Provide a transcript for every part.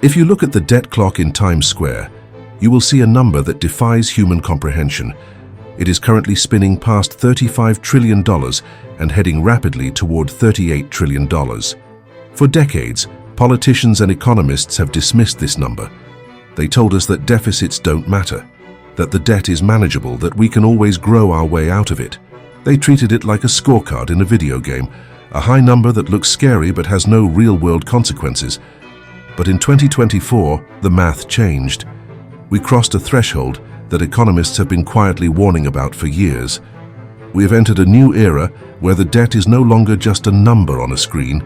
If you look at the debt clock in Times Square, you will see a number that defies human comprehension. It is currently spinning past $35 trillion and heading rapidly toward $38 trillion. For decades, politicians and economists have dismissed this number. They told us that deficits don't matter, that the debt is manageable, that we can always grow our way out of it. They treated it like a scorecard in a video game, a high number that looks scary but has no real-world consequences. But in 2024, the math changed. We crossed a threshold that economists have been quietly warning about for years. We have entered a new era where the debt is no longer just a number on a screen.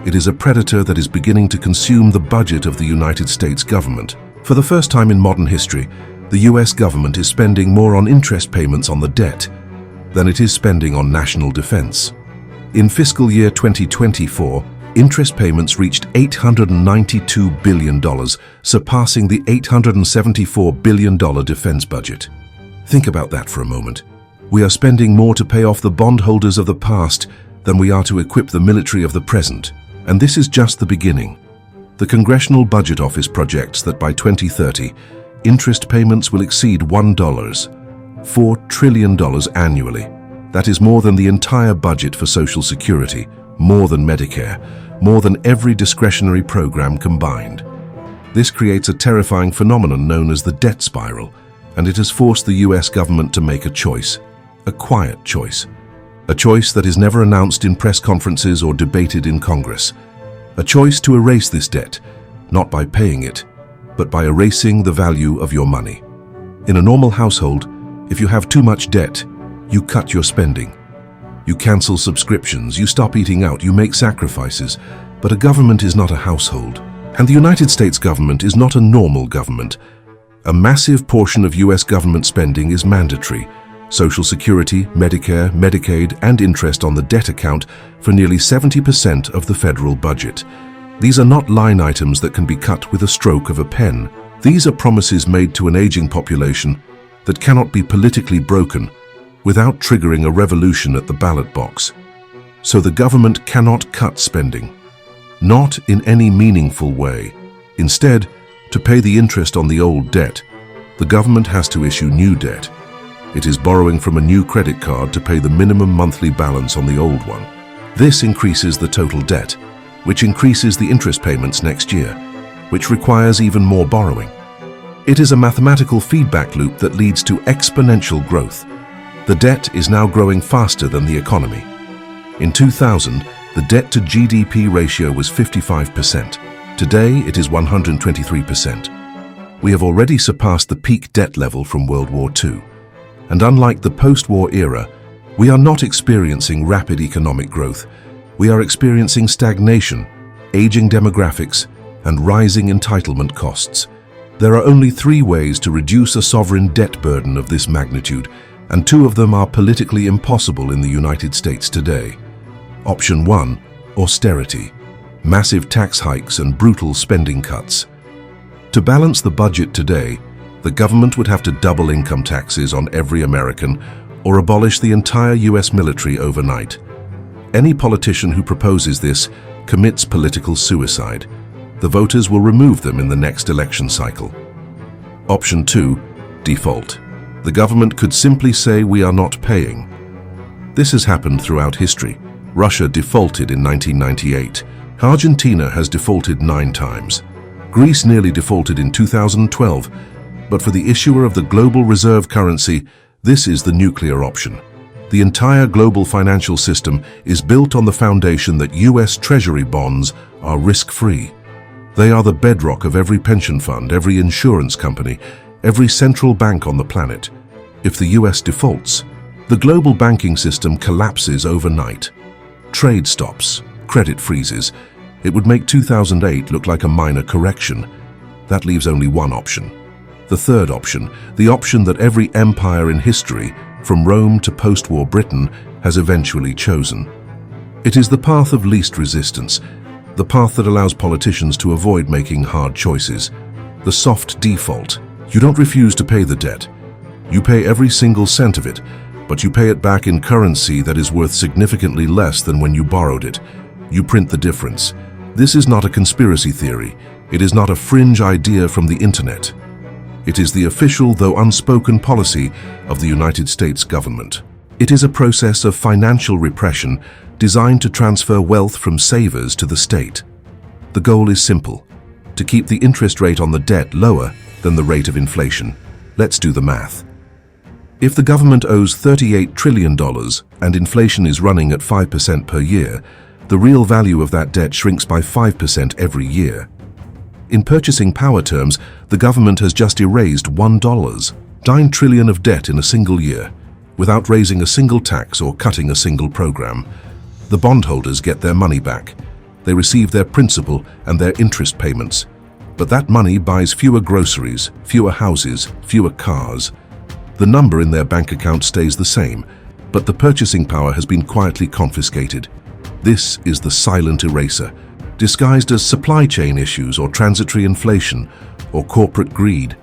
It is a predator that is beginning to consume the budget of the United States government. For the first time in modern history, the US government is spending more on interest payments on the debt than it is spending on national defense. In fiscal year 2024, interest payments reached $892 billion, surpassing the $874 billion defense budget. Think about that for a moment. We are spending more to pay off the bondholders of the past than we are to equip the military of the present. And this is just the beginning. The Congressional Budget Office projects that by 2030, interest payments will exceed $4 trillion annually. That is more than the entire budget for Social Security, more than Medicare, more than every discretionary program combined. This creates a terrifying phenomenon known as the debt spiral, and it has forced the US government to make a choice, a quiet choice. A choice that is never announced in press conferences or debated in Congress. A choice to erase this debt, not by paying it, but by erasing the value of your money. In a normal household, if you have too much debt, you cut your spending. You cancel subscriptions, you stop eating out, you make sacrifices. But a government is not a household. And the United States government is not a normal government. A massive portion of US government spending is mandatory. Social Security, Medicare, Medicaid, and interest on the debt account for nearly 70% of the federal budget. These are not line items that can be cut with a stroke of a pen. These are promises made to an aging population that cannot be politically broken without triggering a revolution at the ballot box. So the government cannot cut spending, not in any meaningful way. Instead, to pay the interest on the old debt, the government has to issue new debt. It is borrowing from a new credit card to pay the minimum monthly balance on the old one. This increases the total debt, which increases the interest payments next year, which requires even more borrowing. It is a mathematical feedback loop that leads to exponential growth. The debt is now growing faster than the economy. In 2000, the debt-to-GDP ratio was 55%. Today, it is 123%. We have already surpassed the peak debt level from World War II. And unlike the post-war era, we are not experiencing rapid economic growth. We are experiencing stagnation, aging demographics, and rising entitlement costs. There are only 3 ways to reduce a sovereign debt burden of this magnitude, and 2 of them are politically impossible in the United States today. Option 1, austerity, massive tax hikes and brutal spending cuts. To balance the budget today, the government would have to double income taxes on every American or abolish the entire US military overnight. Any politician who proposes this commits political suicide. The voters will remove them in the next election cycle. Option 2, default. The government could simply say we are not paying. This has happened throughout history. Russia defaulted in 1998. Argentina has defaulted 9 times. Greece nearly defaulted in 2012. But for the issuer of the global reserve currency, this is the nuclear option. The entire global financial system is built on the foundation that US Treasury bonds are risk-free. They are the bedrock of every pension fund, every insurance company, every central bank on the planet. If the US defaults, the global banking system collapses overnight. Trade stops, credit freezes. It would make 2008 look like a minor correction. That leaves only one option. The third option, the option that every empire in history, from Rome to post-war Britain, has eventually chosen. It is the path of least resistance, the path that allows politicians to avoid making hard choices. The soft default. You don't refuse to pay the debt. You pay every single cent of it, but you pay it back in currency that is worth significantly less than when you borrowed it. You print the difference. This is not a conspiracy theory. It is not a fringe idea from the internet. It is the official, though unspoken, policy of the United States government. It is a process of financial repression designed to transfer wealth from savers to the state. The goal is simple: to keep the interest rate on the debt lower than the rate of inflation. Let's do the math. If the government owes $38 trillion and inflation is running at 5% per year, the real value of that debt shrinks by 5% every year. In purchasing power terms, the government has just erased $9 trillion of debt in a single year, without raising a single tax or cutting a single program. The bondholders get their money back. They receive their principal and their interest payments. But that money buys fewer groceries, fewer houses, fewer cars. The number in their bank account stays the same, but the purchasing power has been quietly confiscated. This is the silent eraser, disguised as supply chain issues or transitory inflation or corporate greed.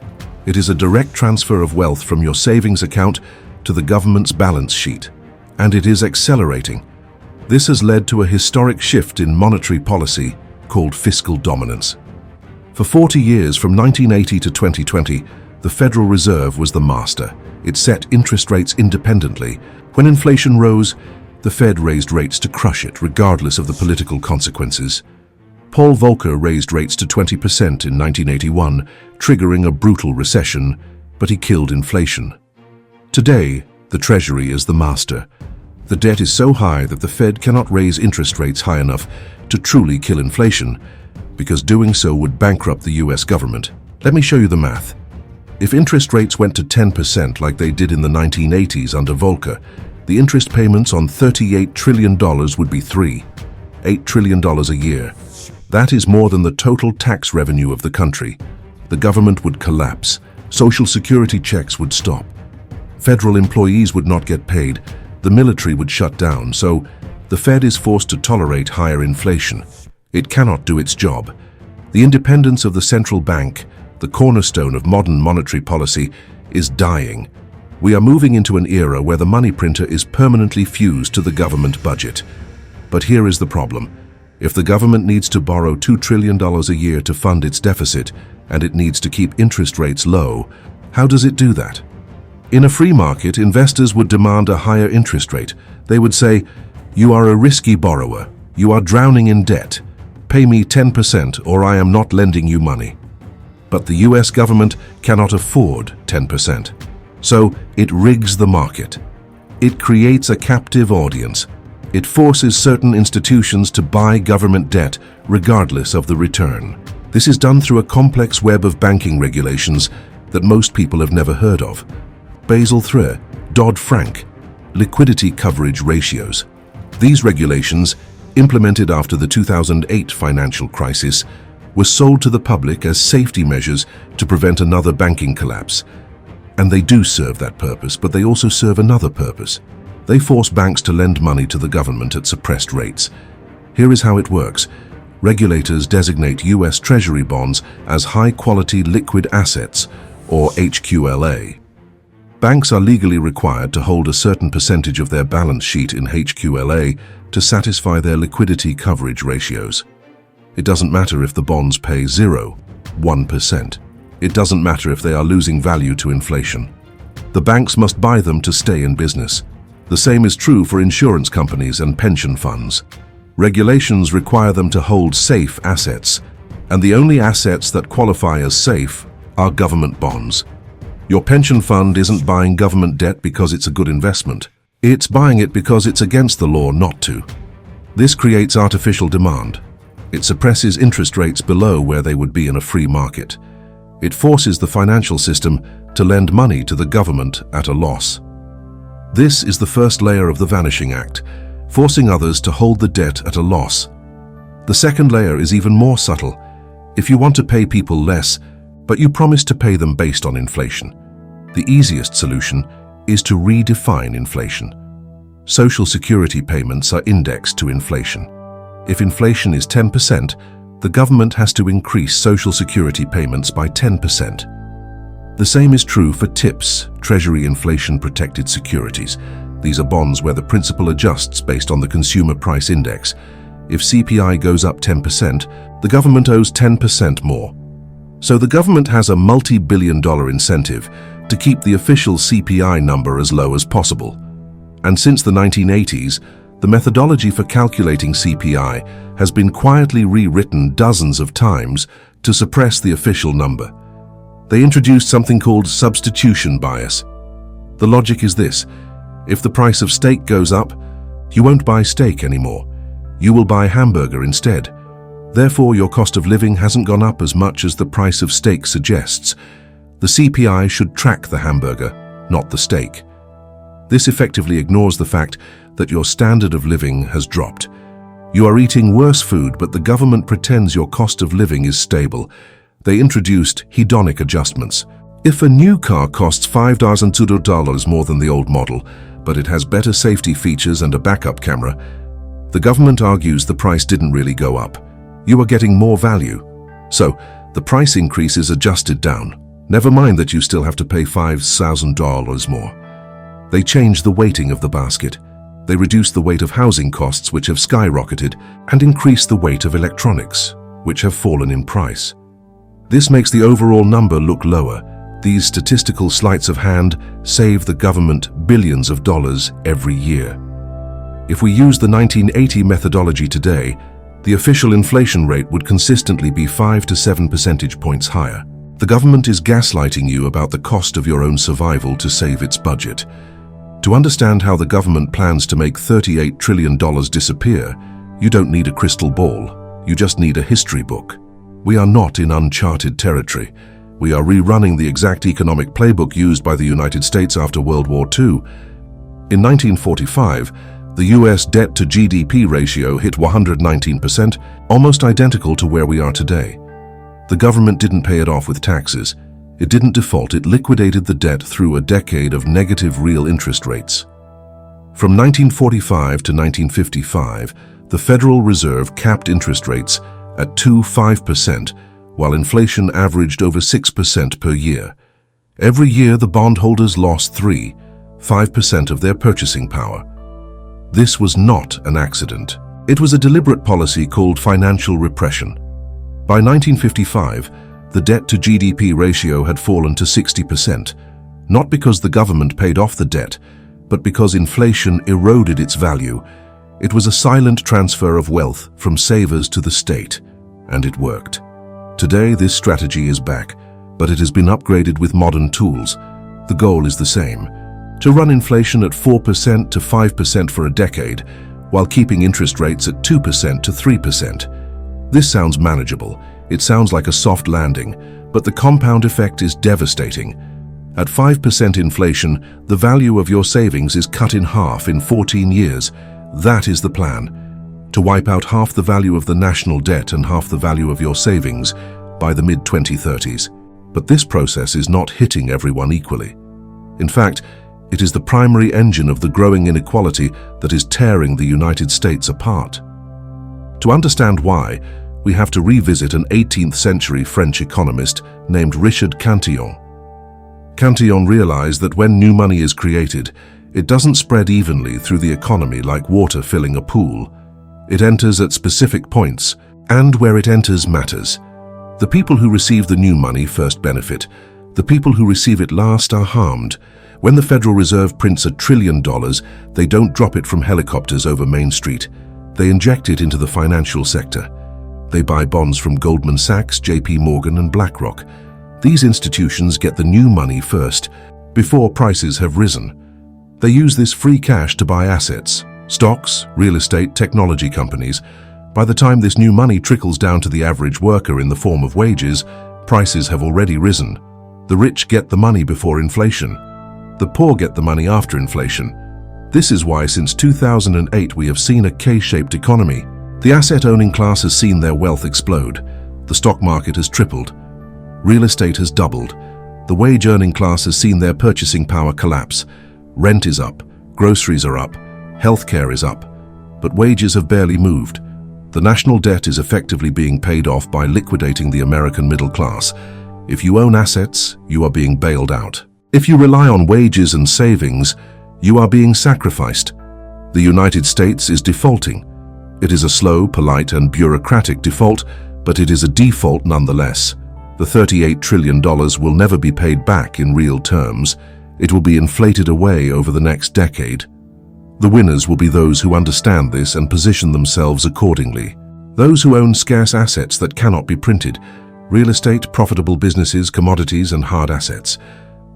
It is a direct transfer of wealth from your savings account to the government's balance sheet, and it is accelerating. This has led to a historic shift in monetary policy called fiscal dominance. For 40 years, from 1980 to 2020, the Federal Reserve was the master. It set interest rates independently. When inflation rose, the Fed raised rates to crush it, regardless of the political consequences. Paul Volcker raised rates to 20% in 1981, triggering a brutal recession, but he killed inflation. Today, the Treasury is the master. The debt is so high that the Fed cannot raise interest rates high enough to truly kill inflation, because doing so would bankrupt the US government. Let me show you the math. If interest rates went to 10% like they did in the 1980s under Volcker, the interest payments on $38 trillion would be $8 trillion a year. That is more than the total tax revenue of the country. The government would collapse. Social security checks would stop. Federal employees would not get paid. The military would shut down. So the Fed is forced to tolerate higher inflation. It cannot do its job. The independence of the central bank, the cornerstone of modern monetary policy, is dying. We are moving into an era where the money printer is permanently fused to the government budget. But here is the problem. If the government needs to borrow $2 trillion a year to fund its deficit, and it needs to keep interest rates low, how does it do that? In a free market, investors would demand a higher interest rate. They would say, "You are a risky borrower. You are drowning in debt. Pay me 10% or I am not lending you money." But the US government cannot afford 10%. So it rigs the market. It creates a captive audience. It forces certain institutions to buy government debt regardless of the return. This is done through a complex web of banking regulations that most people have never heard of. Basel III, Dodd-Frank, liquidity coverage ratios. These regulations, implemented after the 2008 financial crisis, were sold to the public as safety measures to prevent another banking collapse. And they do serve that purpose, but they also serve another purpose. They force banks to lend money to the government at suppressed rates. Here is how it works. Regulators designate US Treasury bonds as high-quality liquid assets, or HQLA. Banks are legally required to hold a certain percentage of their balance sheet in HQLA to satisfy their liquidity coverage ratios. It doesn't matter if the bonds pay 0, 1%. It doesn't matter if they are losing value to inflation. The banks must buy them to stay in business. The same is true for insurance companies and pension funds. Regulations require them to hold safe assets, and the only assets that qualify as safe are government bonds. Your pension fund isn't buying government debt because it's a good investment. It's buying it because it's against the law not to. This creates artificial demand. It suppresses interest rates below where they would be in a free market. It forces the financial system to lend money to the government at a loss. This is the first layer of the Vanishing Act, forcing others to hold the debt at a loss. The second layer is even more subtle. If you want to pay people less, but you promise to pay them based on inflation, the easiest solution is to redefine inflation. Social security payments are indexed to inflation. If inflation is 10%, the government has to increase social security payments by 10%. The same is true for TIPS, Treasury Inflation-Protected Securities. These are bonds where the principal adjusts based on the Consumer Price Index. If CPI goes up 10%, The government owes 10% more. So the government has a multi-billion-dollar incentive to keep the official CPI number as low as possible. And since the 1980s, the methodology for calculating CPI has been quietly rewritten dozens of times to suppress the official number. They introduced something called substitution bias. The logic is this: if the price of steak goes up, you won't buy steak anymore. You will buy hamburger instead. Therefore, your cost of living hasn't gone up as much as the price of steak suggests. The CPI should track the hamburger, not the steak. This effectively ignores the fact that your standard of living has dropped. You are eating worse food, but the government pretends your cost of living is stable. They introduced hedonic adjustments. If a new car costs $5,000 more than the old model, but it has better safety features and a backup camera, the government argues the price didn't really go up. You are getting more value. So, the price increase is adjusted down. Never mind that you still have to pay $5,000 more. They change the weighting of the basket. They reduce the weight of housing costs, which have skyrocketed, and increase the weight of electronics, which have fallen in price. This makes the overall number look lower. These statistical sleights of hand save the government billions of dollars every year. If we use the 1980 methodology today, the official inflation rate would consistently be 5 to 7 percentage points higher. The government is gaslighting you about the cost of your own survival to save its budget. To understand how the government plans to make $38 trillion disappear, you don't need a crystal ball. You just need a history book. We are not in uncharted territory. We are rerunning the exact economic playbook used by the United States after World War II. In 1945, the US debt to GDP ratio hit 119%, almost identical to where we are today. The government didn't pay it off with taxes. It didn't default, it liquidated the debt through a decade of negative real interest rates. From 1945 to 1955, the Federal Reserve capped interest rates at 2.5%, while inflation averaged over 6% per year. Every year, the bondholders lost 5% of their purchasing power. This was not an accident. It was a deliberate policy called financial repression. By 1955, the debt-to-GDP ratio had fallen to 60%, not because the government paid off the debt, but because inflation eroded its value. It was a silent transfer of wealth from savers to the state, and it worked. Today, this strategy is back, but it has been upgraded with modern tools. The goal is the same: to run inflation at 4% to 5% for a decade, while keeping interest rates at 2% to 3%. This sounds manageable. It sounds like a soft landing, but the compound effect is devastating. At 5% inflation, the value of your savings is cut in half in 14 years. That is the plan: to wipe out half the value of the national debt and half the value of your savings by the mid-2030s. But this process is not hitting everyone equally. In fact, it is the primary engine of the growing inequality that is tearing the United States apart. To understand why, we have to revisit an 18th century French economist named Richard Cantillon. Cantillon realized that when new money is created, it doesn't spread evenly through the economy like water filling a pool. It enters at specific points, and where it enters matters. The people who receive the new money first benefit. The people who receive it last are harmed. When the Federal Reserve prints $1 trillion, they don't drop it from helicopters over Main Street. They inject it into the financial sector. They buy bonds from Goldman Sachs, JP Morgan, and BlackRock. These institutions get the new money first, before prices have risen. They use this free cash to buy assets, stocks, real estate, technology companies. By the time this new money trickles down to the average worker in the form of wages, prices have already risen. The rich get the money before inflation. The poor get the money after inflation. This is why since 2008 we have seen a K-shaped economy. The asset-owning class has seen their wealth explode. The stock market has tripled. Real estate has doubled. The wage-earning class has seen their purchasing power collapse. Rent is up, groceries are up, healthcare is up, but wages have barely moved. The national debt is effectively being paid off by liquidating the American middle class. If you own assets, you are being bailed out. If you rely on wages and savings, you are being sacrificed. The United States is defaulting. It is a slow, polite, and bureaucratic default, but it is a default nonetheless. The $38 trillion will never be paid back in real terms. It will be inflated away over the next decade. The winners will be those who understand this and position themselves accordingly. Those who own scarce assets that cannot be printed, real estate, profitable businesses, commodities, and hard assets.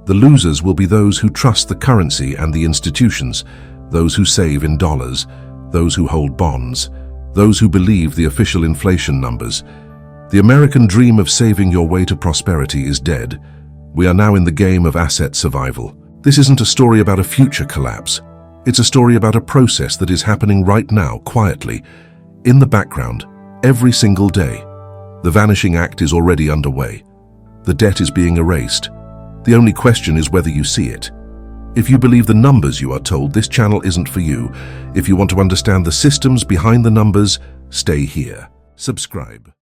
The losers will be those who trust the currency and the institutions, those who save in dollars, those who hold bonds, those who believe the official inflation numbers. The American dream of saving your way to prosperity is dead. We are now in the game of asset survival. This isn't a story about a future collapse. It's a story about a process that is happening right now, quietly, in the background, every single day. The Vanishing Act is already underway. The debt is being erased. The only question is whether you see it. If you believe the numbers you are told, this channel isn't for you. If you want to understand the systems behind the numbers, stay here. Subscribe.